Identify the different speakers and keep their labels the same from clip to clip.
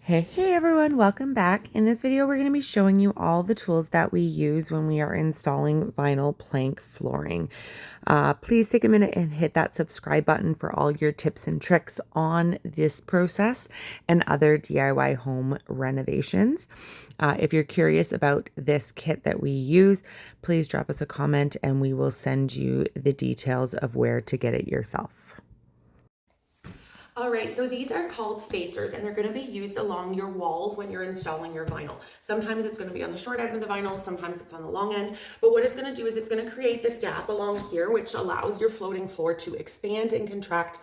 Speaker 1: Hey everyone, welcome back. In this video, we're going to be showing you all the tools that we use when we are installing vinyl plank flooring. Please take a minute and hit that subscribe button for all your tips and tricks on this process and other DIY home renovations. If you're curious about this kit that we use, please drop us a comment and we will send you the details of where to get it yourself.
Speaker 2: All right, so these are called spacers and they're going to be used along your walls when you're installing your vinyl. Sometimes it's going to be on the short end of the vinyl, sometimes it's on the long end, but what it's going to do is it's going to create this gap along here, which allows your floating floor to expand and contract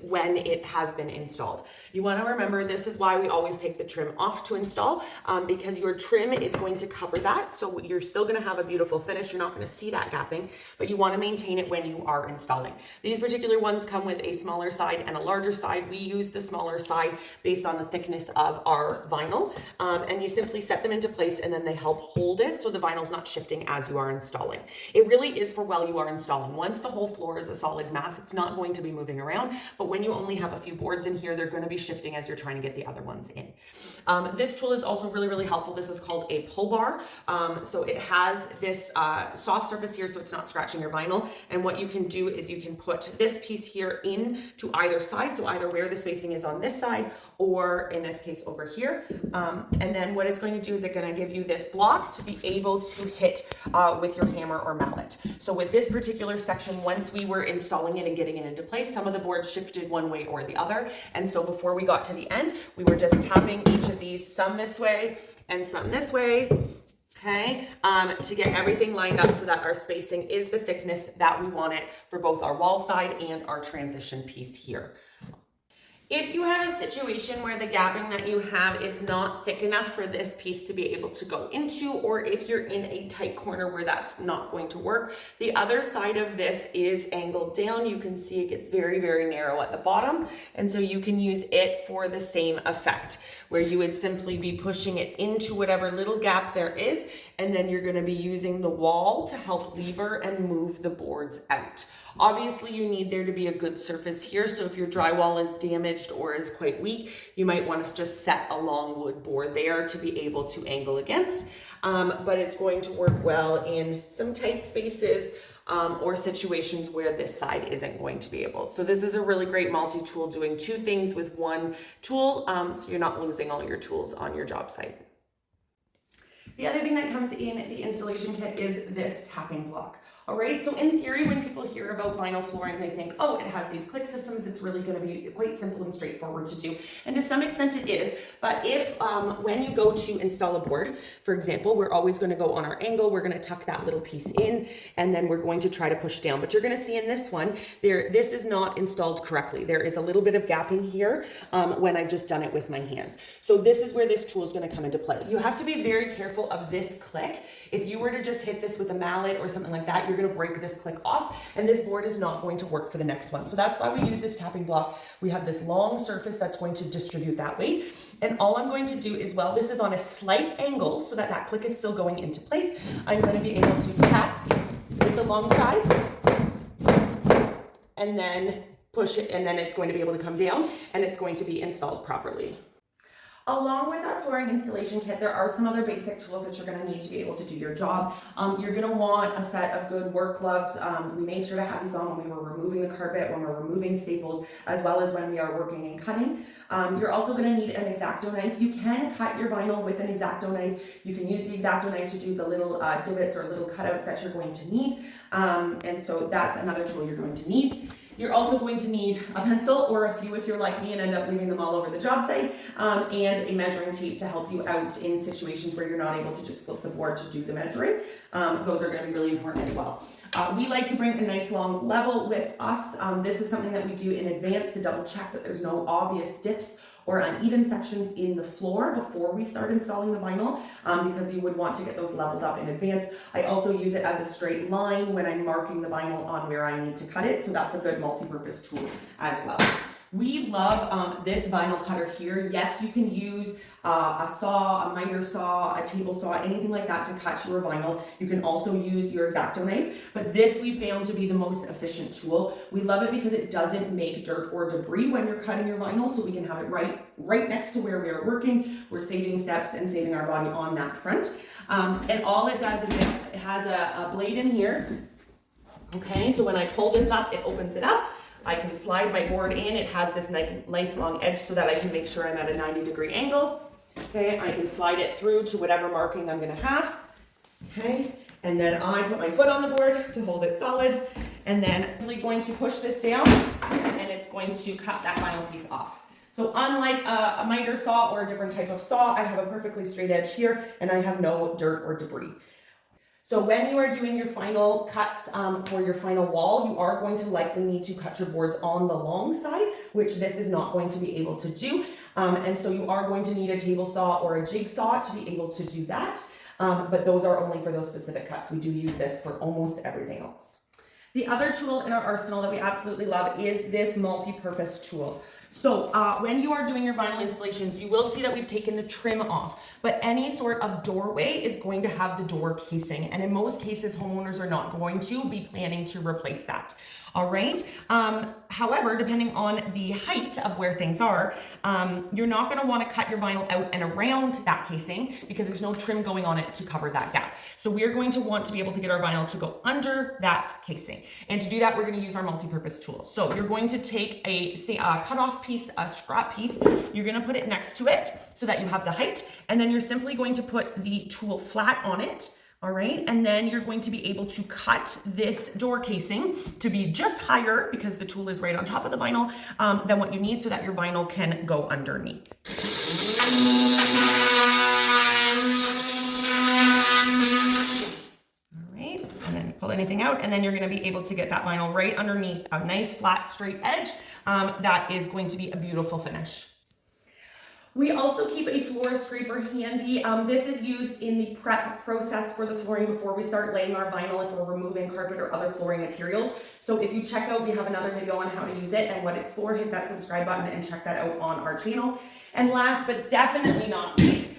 Speaker 2: when it has been installed. You want to remember this is why we always take the trim off to install, because your trim is going to cover that. So you're still going to have a beautiful finish. You're not going to see that gapping, but you want to maintain it when you are installing. These particular ones come with a smaller side and a larger side. We use the smaller side based on the thickness of our vinyl, and you simply set them into place and then they help hold it so the vinyl's not shifting as you are installing. It really is for while you are installing. Once the whole floor is a solid mass, it's not going to be moving around, but when you only have a few boards in here, they're going to be shifting as you're trying to get the other ones in. This tool is also really helpful. This is called a pull bar. So it has this soft surface here so it's not scratching your vinyl, and what you can do is you can put this piece here in to either side, so either where the spacing is on this side or in this case over here, and then what it's going to do is it's going to give you this block to be able to hit with your hammer or mallet. So with this particular section, once we were installing it and getting it into place, some of the boards shifted one way or the other, and so before we got to the end, we were just tapping each of these, some this way and some this way, okay, to get everything lined up so that our spacing is the thickness that we want it for both our wall side and our transition piece here. If you have a situation where the gapping that you have is not thick enough for this piece to be able to go into, or if you're in a tight corner where that's not going to work, the other side of this is angled down. You can see it gets very narrow at the bottom, and so you can use it for the same effect, where you would simply be pushing it into whatever little gap there is, and then you're going to be using the wall to help lever and move the boards out. Obviously, you need there to be a good surface here, so if your drywall is damaged or is quite weak, you might want to just set a long wood board there to be able to angle against, but it's going to work well in some tight spaces or situations where this side isn't going to be able. So this is a really great multi-tool, doing two things with one tool, so you're not losing all your tools on your job site. The other thing that comes in the installation kit is this tapping block. All right, so in theory, when people hear about vinyl flooring, they think, oh, it has these click systems, it's really going to be quite simple and straightforward to do. And to some extent it is, but if when you go to install a board, for example, we're always going to go on our angle, we're going to tuck that little piece in, and then we're going to try to push down. But you're going to see in this one, this is not installed correctly. There is a little bit of gapping here when I've just done it with my hands. So this is where this tool is going to come into play. You have to be very careful of this click. If you were to just hit this with a mallet or something like that, you're going to break this click off, and this board is not going to work for the next one. So that's why we use this tapping block. We have this long surface that's going to distribute that weight, and all I'm going to do is, well, this is on a slight angle so that that click is still going into place. I'm going to be able to tap with the long side and then push it, and then it's going to be able to come down and it's going to be installed properly. Along with our flooring installation kit, there are some other basic tools that you're going to need to be able to do your job. You're going to want a set of good work gloves. We made sure to have these on when we were removing the carpet, when we're removing staples, as well as when we are working and cutting. You're also going to need an X-Acto knife. You can cut your vinyl with an X-Acto knife. You can use the X-Acto knife to do the little divots or little cutouts that you're going to need. And so that's another tool you're going to need. You're also going to need a pencil, or a few if you're like me and end up leaving them all over the job site, and a measuring tape to help you out in situations where you're not able to just flip the board to do the measuring. Those are going to be really important as well. We like to bring a nice long level with us. This is something that we do in advance to double check that there's no obvious dips or uneven sections in the floor before we start installing the vinyl, because you would want to get those leveled up in advance. I also use it as a straight line when I'm marking the vinyl on where I need to cut it, so that's a good multi-purpose tool as well. We love this vinyl cutter here. Yes, you can use a saw, a miter saw, a table saw, anything like that to cut your vinyl. You can also use your X-Acto knife, but this we found to be the most efficient tool. We love it because it doesn't make dirt or debris when you're cutting your vinyl, so we can have it right next to where we are working. We're saving steps and saving our body on that front. And all it does is it has a blade in here. Okay, so when I pull this up, it opens it up. I can slide my board in. It has this nice long edge so that I can make sure I'm at a 90-degree angle. Okay, I can slide it through to whatever marking I'm gonna have. Okay, and then I put my foot on the board to hold it solid, and then I'm really going to push this down, and it's going to cut that vinyl piece off. So unlike a miter saw or a different type of saw, I have a perfectly straight edge here, and I have no dirt or debris. So when you are doing your final cuts for your final wall, you are going to likely need to cut your boards on the long side, which this is not going to be able to do. And so you are going to need a table saw or a jigsaw to be able to do that. But those are only for those specific cuts. We do use this for almost everything else. The other tool in our arsenal that we absolutely love is this multi-purpose tool. So when you are doing your vinyl installations, you will see that we've taken the trim off, but any sort of doorway is going to have the door casing. And in most cases, homeowners are not going to be planning to replace that. All right. However, depending on the height of where things are, you're not going to want to cut your vinyl out and around that casing because there's no trim going on it to cover that gap. So we're going to want to be able to get our vinyl to go under that casing. And to do that, we're going to use our multi-purpose tool. So you're going to take a cut-off piece, a scrap piece, you're going to put it next to it so that you have the height, and then you're simply going to put the tool flat on it. All right, and then you're going to be able to cut this door casing to be just higher because the tool is right on top of the vinyl than what you need so that your vinyl can go underneath. All right, and then pull anything out, and then you're going to be able to get that vinyl right underneath a nice flat straight edge that is going to be a beautiful finish. We also keep a floor scraper handy. This is used in the prep process for the flooring before we start laying our vinyl if we're removing carpet or other flooring materials. So if you check out, we have another video on how to use it and what it's for. Hit that subscribe button and check that out on our channel. And last but definitely not least,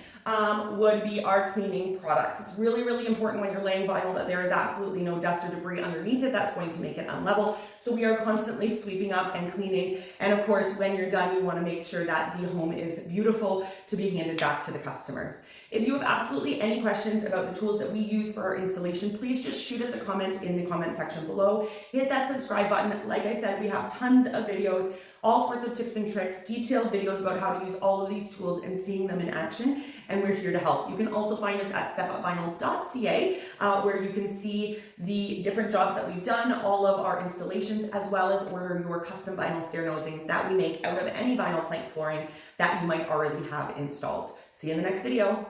Speaker 2: would be our cleaning products. It's really, really important when you're laying vinyl that there is absolutely no dust or debris underneath it that's going to make it unlevel. So we are constantly sweeping up and cleaning. And of course, when you're done, you want to make sure that the home is beautiful to be handed back to the customers. If you have absolutely any questions about the tools that we use for our installation, please just shoot us a comment in the comment section below. Hit that subscribe button. Like I said, we have tons of videos, all sorts of tips and tricks, detailed videos about how to use all of these tools and seeing them in action, and we're here to help. You can also find us at stepupvinyl.ca where you can see the different jobs that we've done, all of our installations, as well as order your custom vinyl stair nosings that we make out of any vinyl plank flooring that you might already have installed. See you in the next video.